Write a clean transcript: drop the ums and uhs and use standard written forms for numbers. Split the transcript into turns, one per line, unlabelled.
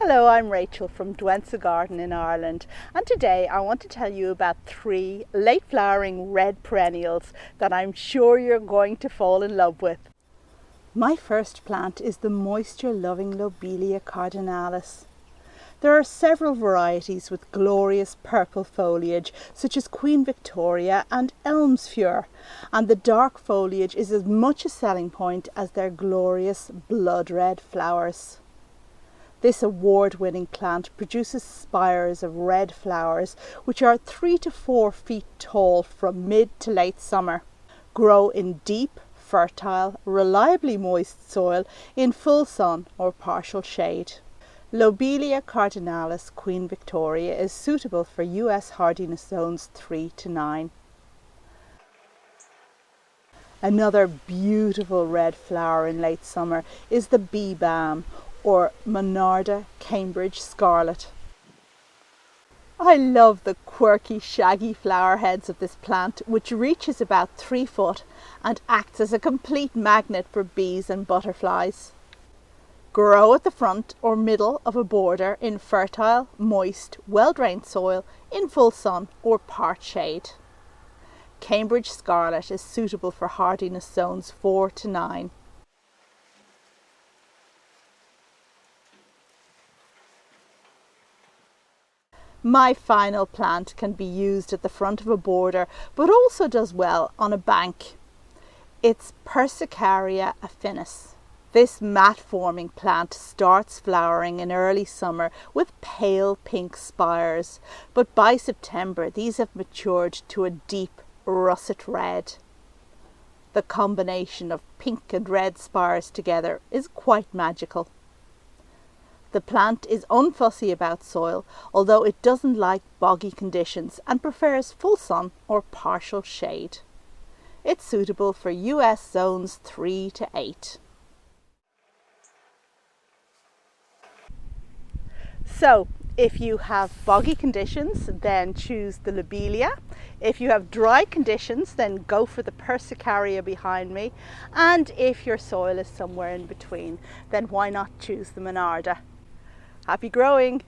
Hello, I'm Rachel from Douentza Garden in Ireland, and today I want to tell you about 3 late flowering red perennials that I'm sure you're going to fall in love with. My first plant is the moisture loving Lobelia Cardinalis. There are several varieties with glorious purple foliage such as Queen Victoria and Elmsfjord, and the dark foliage is as much a selling point as their glorious blood red flowers. This award-winning plant produces spires of red flowers which are 3 to 4 feet tall from mid to late summer. Grow in deep, fertile, reliably moist soil in full sun or partial shade. Lobelia Cardinalis Queen Victoria is suitable for US hardiness zones 3 to 9. Another beautiful red flower in late summer is the bee balm, or Monarda Cambridge Scarlet. I love the quirky shaggy flower heads of this plant, which reaches about 3 foot and acts as a complete magnet for bees and butterflies. Grow at the front or middle of a border in fertile, moist, well-drained soil in full sun or part shade. Cambridge Scarlet is suitable for hardiness zones 4 to 9. My final plant can be used at the front of a border, but also does well on a bank. It's Persicaria affinis. This mat-forming plant starts flowering in early summer with pale pink spires, but by September these have matured to a deep russet red. The combination of pink and red spires together is quite magical. The plant is unfussy about soil, although it doesn't like boggy conditions and prefers full sun or partial shade. It's suitable for US zones 3 to 8. So, if you have boggy conditions, then choose the Lobelia. If you have dry conditions, then go for the Persicaria behind me. And if your soil is somewhere in between, then why not choose the Monarda? Happy growing!